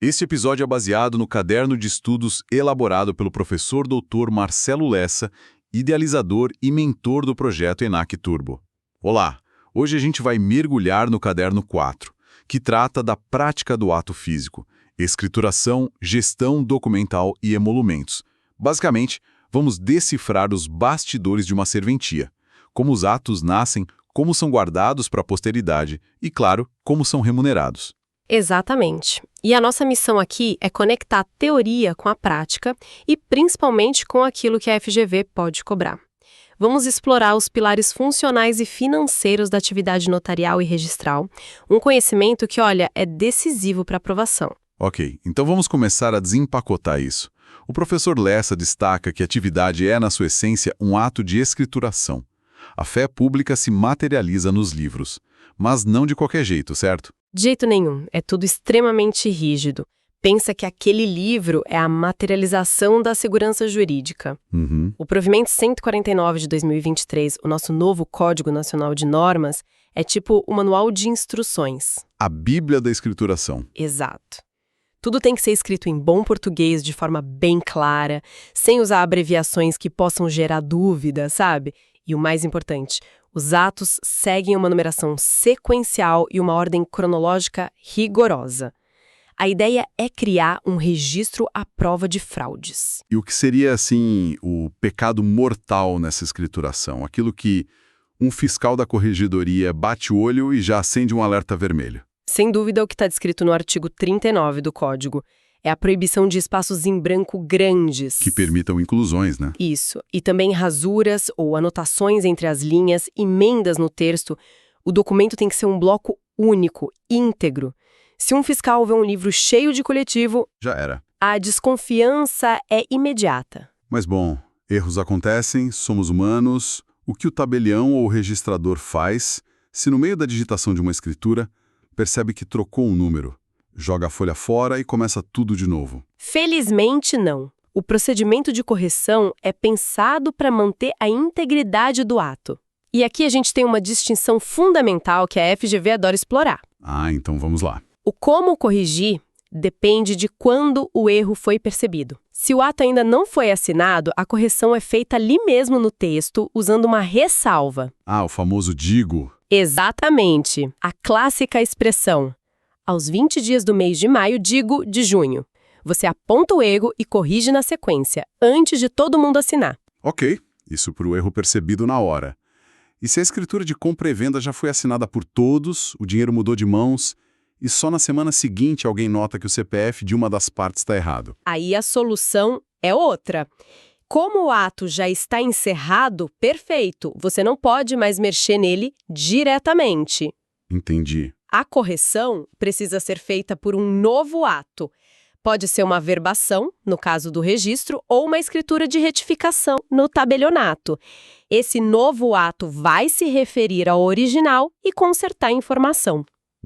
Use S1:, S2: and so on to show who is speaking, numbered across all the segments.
S1: Este episódio é baseado no caderno de estudos elaborado pelo professor Dr. Marcelo Lessa, idealizador e mentor do projeto ENAC Turbo. Olá, hoje a gente vai mergulhar no caderno 4, que trata da prática do ato físico, escrituração, gestão documental e emolumentos. Basicamente, vamos decifrar os bastidores de uma serventia, como os atos nascem, como são guardados para a posteridade e, claro, como são remunerados.
S2: Exatamente. E a nossa missão aqui é conectar a teoria com a prática e principalmente com aquilo que a FGV pode cobrar. Vamos explorar os pilares funcionais e financeiros da atividade notarial e registral, um conhecimento que, olha, é decisivo para a aprovação.
S1: Ok, então vamos começar a desempacotar isso. O professor Lessa destaca que a atividade é, na sua essência, um ato de escrituração. A fé pública se materializa nos livros, mas não de qualquer jeito, certo?
S2: De jeito nenhum, é tudo extremamente rígido. Pensa que aquele livro é a materialização da segurança jurídica. O Provimento 149 de 2023, o nosso novo Código Nacional de Normas, é tipo o manual de instruções.
S1: A Bíblia da Escrituração.
S2: Exato. Tudo tem que ser escrito em bom português, de forma bem clara, sem usar abreviações que possam gerar dúvida, sabe? E o mais importante, os atos seguem uma numeração sequencial e uma ordem cronológica rigorosa. A ideia é criar um registro à prova de fraudes.
S1: E o que seria, assim, o pecado mortal nessa escrituração? Aquilo que um fiscal da corregedoria bate o olho e já acende um alerta vermelho.
S2: Sem dúvida, o que está descrito no artigo 39 do Código é a proibição de espaços em branco grandes.
S1: Que permitam inclusões, né?
S2: Isso. E também rasuras ou anotações entre as linhas, emendas no texto. O documento tem que ser um bloco único, íntegro. Se um fiscal vê um livro cheio de coletivo,
S1: já era.
S2: A desconfiança é imediata.
S1: Mas bom, erros acontecem, somos humanos. O que o tabelião ou o registrador faz, se no meio da digitação de uma escritura, percebe que trocou um número? Joga a folha fora e começa tudo de novo.
S2: Felizmente, não. O procedimento de correção é pensado para manter a integridade do ato. E aqui a gente tem uma distinção fundamental que a FGV adora explorar.
S1: Ah, então vamos lá.
S2: O como corrigir depende de quando o erro foi percebido. Se o ato ainda não foi assinado, a correção é feita ali mesmo no texto, usando uma ressalva.
S1: Ah, o famoso digo.
S2: Exatamente. A clássica expressão: aos 20 dias do mês de maio, digo de junho. Você aponta o erro e corrige na sequência, antes de todo mundo assinar.
S1: Ok, isso para o erro percebido na hora. E se a escritura de compra e venda já foi assinada por todos, o dinheiro mudou de mãos, e só na semana seguinte alguém nota que o CPF de uma das partes está errado?
S2: Aí a solução é outra. Como o ato já está encerrado, perfeito, você não pode mais mexer nele diretamente.
S1: Entendi.
S2: A correção precisa ser feita por um novo ato. Pode ser uma verbação, no caso do registro, ou uma escritura de retificação, no tabelionato. Esse novo ato vai se referir ao original e consertar a informação.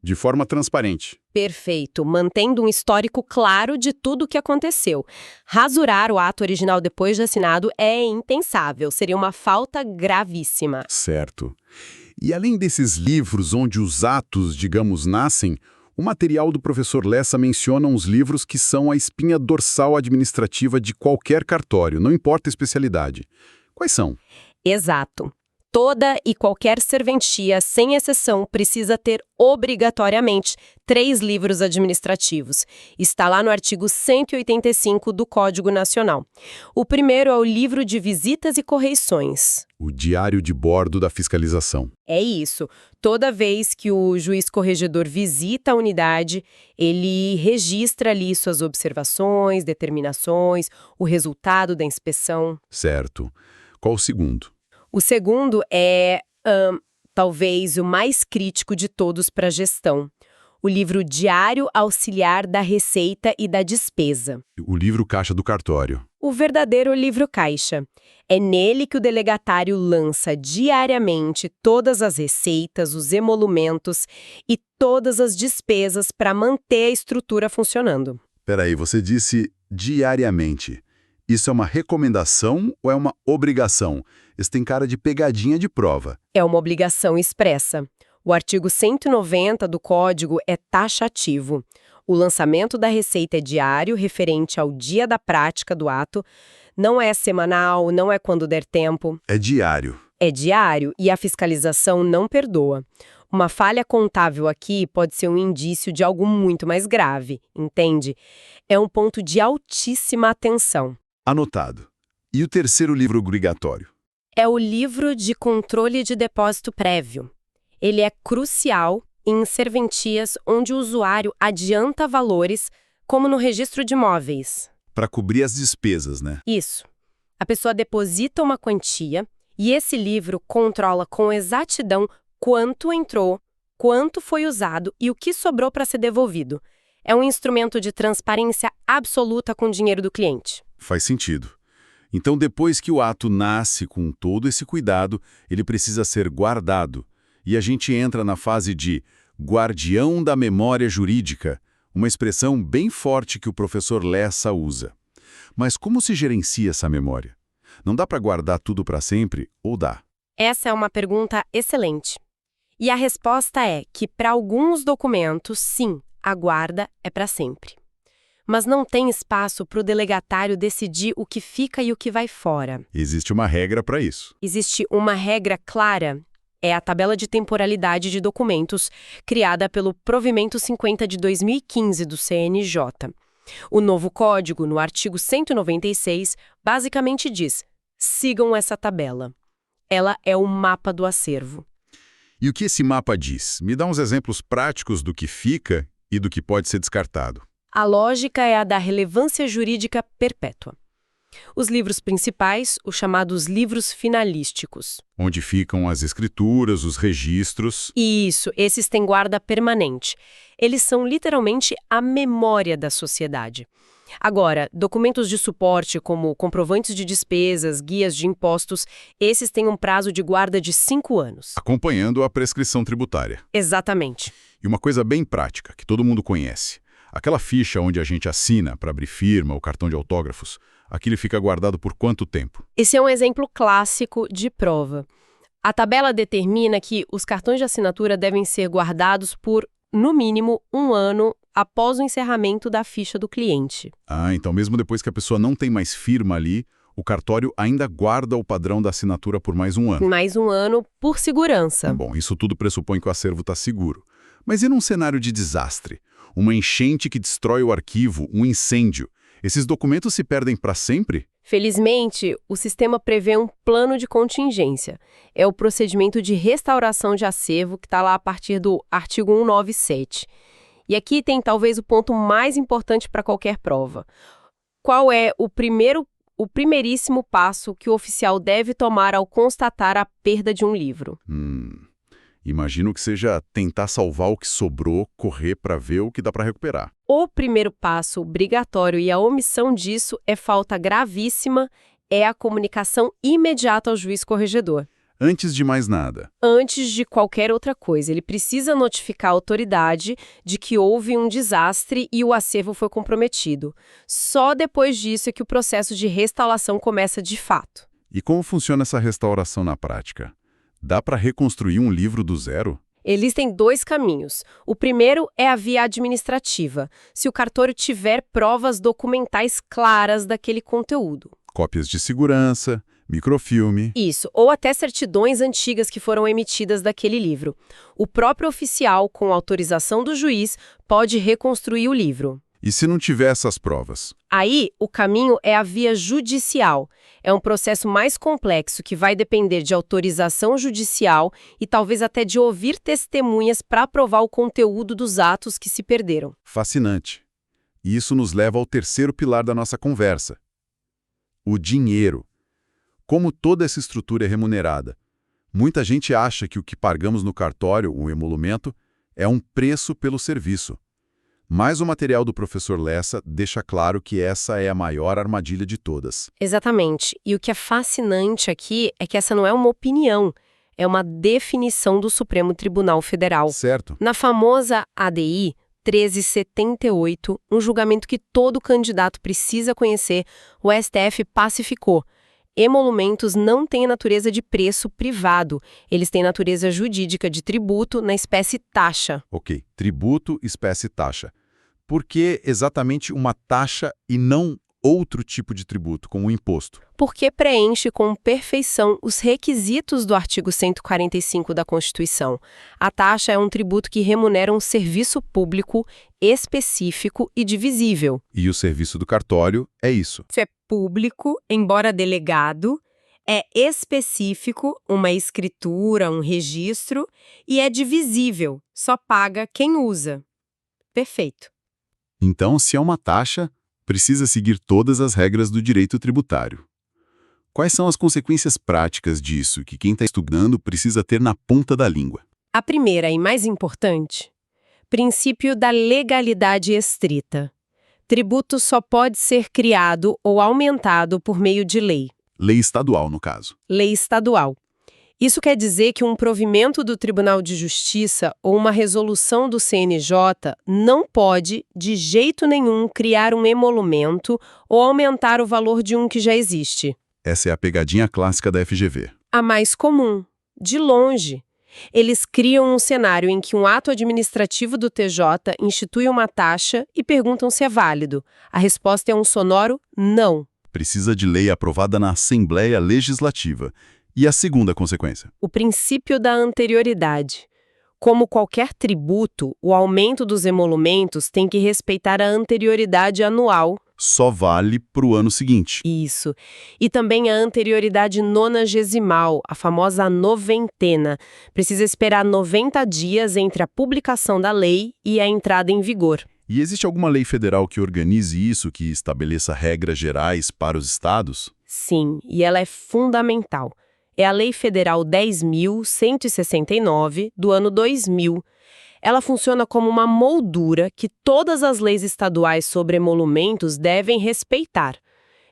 S1: De forma transparente.
S2: Perfeito, mantendo um histórico claro de tudo o que aconteceu. Rasurar o ato original depois de assinado é impensável, seria uma falta gravíssima.
S1: Certo. E além desses livros onde os atos, digamos, nascem, o material do professor Lessa menciona uns livros que são a espinha dorsal administrativa de qualquer cartório, não importa a especialidade. Quais são?
S2: Exato. Toda e qualquer serventia, sem exceção, precisa ter obrigatoriamente 3 livros administrativos. Está lá no artigo 185 do Código Nacional. O primeiro é o livro de visitas e correições.
S1: O diário de bordo da fiscalização.
S2: É isso. Toda vez que o juiz corregedor visita a unidade, ele registra ali suas observações, determinações, o resultado da inspeção.
S1: Certo. Qual o segundo?
S2: O segundo é, talvez, o mais crítico de todos para a gestão. O livro Diário Auxiliar da Receita e da Despesa.
S1: O livro caixa do cartório.
S2: O verdadeiro livro caixa. É nele que o delegatário lança diariamente todas as receitas, os emolumentos e todas as despesas para manter a estrutura funcionando.
S1: Peraí, você disse diariamente. Isso é uma recomendação ou é uma obrigação? Isso tem cara de pegadinha de prova.
S2: É uma obrigação expressa. O artigo 190 do Código é taxativo. O lançamento da receita é diário, referente ao dia da prática do ato. Não é semanal, não é quando der tempo.
S1: É diário.
S2: É diário e a fiscalização não perdoa. Uma falha contábil aqui pode ser um indício de algo muito mais grave, entende? É um ponto de altíssima atenção.
S1: Anotado. E o terceiro livro obrigatório?
S2: É o livro de controle de depósito prévio. Ele é crucial em serventias onde o usuário adianta valores, como no registro de imóveis.
S1: Para cobrir as despesas, né?
S2: Isso. A pessoa deposita uma quantia e esse livro controla com exatidão quanto entrou, quanto foi usado e o que sobrou para ser devolvido. É um instrumento de transparência absoluta com o dinheiro do cliente.
S1: Faz sentido. Então, depois que o ato nasce com todo esse cuidado, ele precisa ser guardado. E a gente entra na fase de guardião da memória jurídica, uma expressão bem forte que o professor Lessa usa. Mas como se gerencia essa memória? Não dá para guardar tudo para sempre ou dá?
S2: Essa é uma pergunta excelente. E a resposta é que, para alguns documentos, sim, a guarda é para sempre. Mas não tem espaço para o delegatário decidir o que fica e o que vai fora.
S1: Existe uma regra para isso.
S2: Existe uma regra clara. É a tabela de temporalidade de documentos, criada pelo Provimento 50 de 2015 do CNJ. O novo código, no artigo 196, basicamente diz: sigam essa tabela. Ela é o mapa do acervo.
S1: E o que esse mapa diz? Me dá uns exemplos práticos do que fica e do que pode ser descartado.
S2: A lógica é a da relevância jurídica perpétua. Os livros principais, os chamados livros finalísticos.
S1: Onde ficam as escrituras, os registros.
S2: Isso, esses têm guarda permanente. Eles são literalmente a memória da sociedade. Agora, documentos de suporte como comprovantes de despesas, guias de impostos, esses têm um prazo de guarda de 5 anos.
S1: Acompanhando a prescrição tributária.
S2: Exatamente.
S1: E uma coisa bem prática, que todo mundo conhece. Aquela ficha onde a gente assina para abrir firma ou cartão de autógrafos, aquilo fica guardado por quanto tempo?
S2: Esse é um exemplo clássico de prova. A tabela determina que os cartões de assinatura devem ser guardados por, no mínimo, 1 ano após o encerramento da ficha do cliente.
S1: Ah, então mesmo depois que a pessoa não tem mais firma ali, o cartório ainda guarda o padrão da assinatura por mais 1 ano.
S2: Mais 1 ano por segurança.
S1: Bom, isso tudo pressupõe que o acervo está seguro. Mas e num cenário de desastre? Uma enchente que destrói o arquivo, um incêndio. Esses documentos se perdem para sempre?
S2: Felizmente, o sistema prevê um plano de contingência. É o procedimento de restauração de acervo que está lá a partir do artigo 197. E aqui tem talvez o ponto mais importante para qualquer prova. Qual é o primeiríssimo passo que o oficial deve tomar ao constatar a perda de um livro?
S1: Imagino que seja tentar salvar o que sobrou, correr para ver o que dá para recuperar.
S2: O primeiro passo obrigatório e a omissão disso é falta gravíssima, é a comunicação imediata ao juiz corregedor.
S1: Antes de mais nada.
S2: Antes de qualquer outra coisa, ele precisa notificar a autoridade de que houve um desastre e o acervo foi comprometido. Só depois disso é que o processo de restauração começa de fato.
S1: E como funciona essa restauração na prática? Dá para reconstruir um livro do zero?
S2: Existem 2 caminhos. O primeiro é a via administrativa, se o cartório tiver provas documentais claras daquele conteúdo.
S1: Cópias de segurança, microfilme.
S2: Isso, ou até certidões antigas que foram emitidas daquele livro. O próprio oficial, com autorização do juiz, pode reconstruir o livro.
S1: E se não tiver essas provas?
S2: Aí, o caminho é a via judicial. É um processo mais complexo que vai depender de autorização judicial e talvez até de ouvir testemunhas para provar o conteúdo dos atos que se perderam.
S1: Fascinante. E isso nos leva ao terceiro pilar da nossa conversa. O dinheiro. Como toda essa estrutura é remunerada? Muita gente acha que o que pagamos no cartório, o emolumento, é um preço pelo serviço. Mas o material do professor Lessa deixa claro que essa é a maior armadilha de todas.
S2: Exatamente. E o que é fascinante aqui é que essa não é uma opinião, é uma definição do Supremo Tribunal Federal.
S1: Certo.
S2: Na famosa ADI 1378, um julgamento que todo candidato precisa conhecer, o STF pacificou. Emolumentos não têm natureza de preço privado, eles têm natureza jurídica de tributo na espécie taxa.
S1: Ok, tributo, espécie taxa. Por que exatamente uma taxa e não outro tipo de tributo, como um imposto?
S2: Porque preenche com perfeição os requisitos do artigo 145 da Constituição. A taxa é um tributo que remunera um serviço público específico e divisível.
S1: E o serviço do cartório é isso.
S2: Isso é público, embora delegado, é específico, uma escritura, um registro, e é divisível, só paga quem usa. Perfeito.
S1: Então, se é uma taxa, precisa seguir todas as regras do direito tributário. Quais são as consequências práticas disso que quem está estudando precisa ter na ponta da língua?
S2: A primeira e mais importante, princípio da legalidade estrita. Tributo só pode ser criado ou aumentado por meio de lei.
S1: Lei estadual, no caso.
S2: Lei estadual. Isso quer dizer que um provimento do Tribunal de Justiça ou uma resolução do CNJ não pode, de jeito nenhum, criar um emolumento ou aumentar o valor de um que já existe.
S1: Essa é a pegadinha clássica da FGV.
S2: A mais comum, de longe. Eles criam um cenário em que um ato administrativo do TJ institui uma taxa e perguntam se é válido. A resposta é um sonoro não.
S1: Precisa de lei aprovada na Assembleia Legislativa. E a segunda consequência?
S2: O princípio da anterioridade. Como qualquer tributo, o aumento dos emolumentos tem que respeitar a anterioridade anual.
S1: Só vale para o ano seguinte.
S2: Isso. E também a anterioridade nonagesimal, a famosa noventena. Precisa esperar 90 dias entre a publicação da lei e a entrada em vigor.
S1: E existe alguma lei federal que organize isso, que estabeleça regras gerais para os estados?
S2: Sim, e ela é fundamental. É a Lei Federal 10.169, do ano 2000. Ela funciona como uma moldura que todas as leis estaduais sobre emolumentos devem respeitar.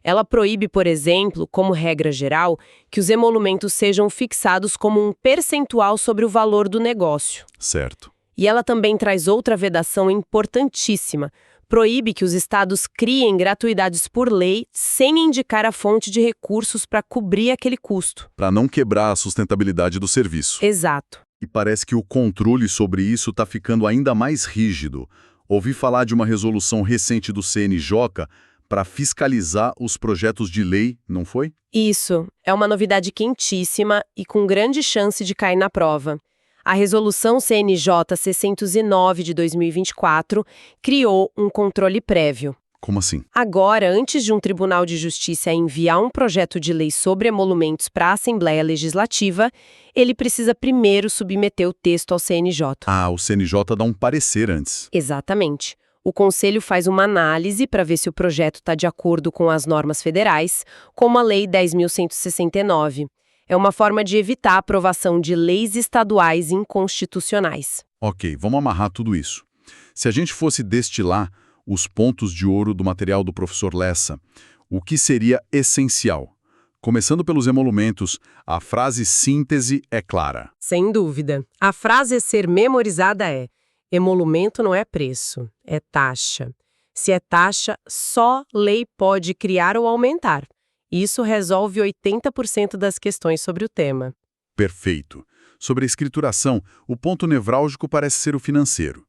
S2: Ela proíbe, por exemplo, como regra geral, que os emolumentos sejam fixados como um percentual sobre o valor do negócio.
S1: Certo.
S2: E ela também traz outra vedação importantíssima. Proíbe que os estados criem gratuidades por lei sem indicar a fonte de recursos para cobrir aquele custo.
S1: Para não quebrar a sustentabilidade do serviço.
S2: Exato.
S1: E parece que o controle sobre isso está ficando ainda mais rígido. Ouvi falar de uma resolução recente do CNJ para fiscalizar os projetos de lei, não foi?
S2: Isso. É uma novidade quentíssima e com grande chance de cair na prova. A Resolução CNJ 609 de 2024 criou um controle prévio.
S1: Como assim?
S2: Agora, antes de um Tribunal de Justiça enviar um projeto de lei sobre emolumentos para a Assembleia Legislativa, ele precisa primeiro submeter o texto ao CNJ.
S1: Ah, o CNJ dá um parecer antes.
S2: Exatamente. O Conselho faz uma análise para ver se o projeto está de acordo com as normas federais, como a Lei 10.169. É uma forma de evitar a aprovação de leis estaduais inconstitucionais.
S1: Ok, vamos amarrar tudo isso. Se a gente fosse destilar os pontos de ouro do material do professor Lessa, o que seria essencial? Começando pelos emolumentos, a frase síntese é clara.
S2: Sem dúvida. A frase a ser memorizada é: emolumento não é preço, é taxa. Se é taxa, só lei pode criar ou aumentar. Isso resolve 80% das questões sobre o tema.
S1: Perfeito. Sobre a escrituração, o ponto nevrálgico parece ser o financeiro.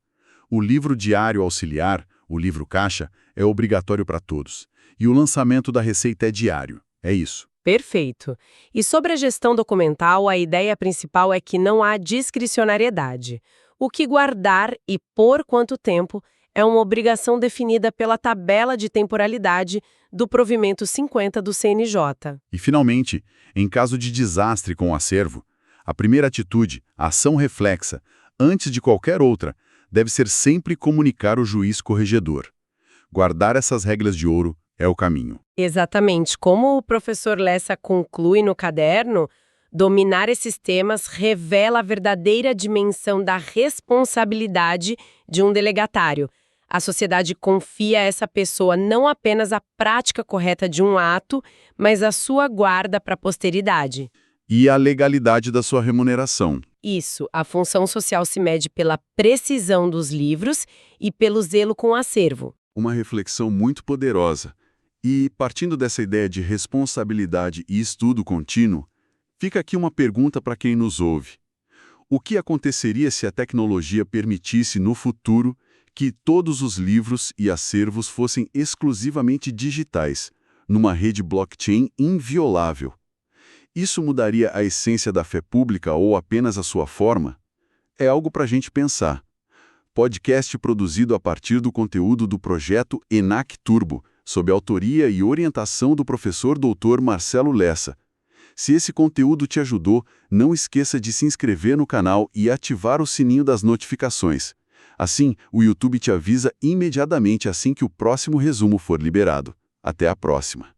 S1: O livro diário auxiliar, o livro caixa, é obrigatório para todos. E o lançamento da receita é diário. É isso.
S2: Perfeito. E sobre a gestão documental, a ideia principal é que não há discricionariedade. O que guardar e por quanto tempo é uma obrigação definida pela tabela de temporalidade do provimento 50 do CNJ.
S1: E, finalmente, em caso de desastre com o acervo, a primeira atitude, a ação reflexa, antes de qualquer outra, deve ser sempre comunicar o juiz corregedor. Guardar essas regras de ouro é o caminho.
S2: Exatamente. Como o professor Lessa conclui no caderno, dominar esses temas revela a verdadeira dimensão da responsabilidade de um delegatário. A sociedade confia a essa pessoa não apenas a prática correta de um ato, mas a sua guarda para a posteridade.
S1: E a legalidade da sua remuneração.
S2: Isso, a função social se mede pela precisão dos livros e pelo zelo com o acervo.
S1: Uma reflexão muito poderosa. E, partindo dessa ideia de responsabilidade e estudo contínuo, fica aqui uma pergunta para quem nos ouve. O que aconteceria se a tecnologia permitisse, no futuro, que todos os livros e acervos fossem exclusivamente digitais, numa rede blockchain inviolável. Isso mudaria a essência da fé pública ou apenas a sua forma? É algo para a gente pensar. Podcast produzido a partir do conteúdo do projeto ENAC Turbo, sob autoria e orientação do professor Dr. Marcelo Lessa. Se esse conteúdo te ajudou, não esqueça de se inscrever no canal e ativar o sininho das notificações. Assim, o YouTube te avisa imediatamente assim que o próximo resumo for liberado. Até a próxima!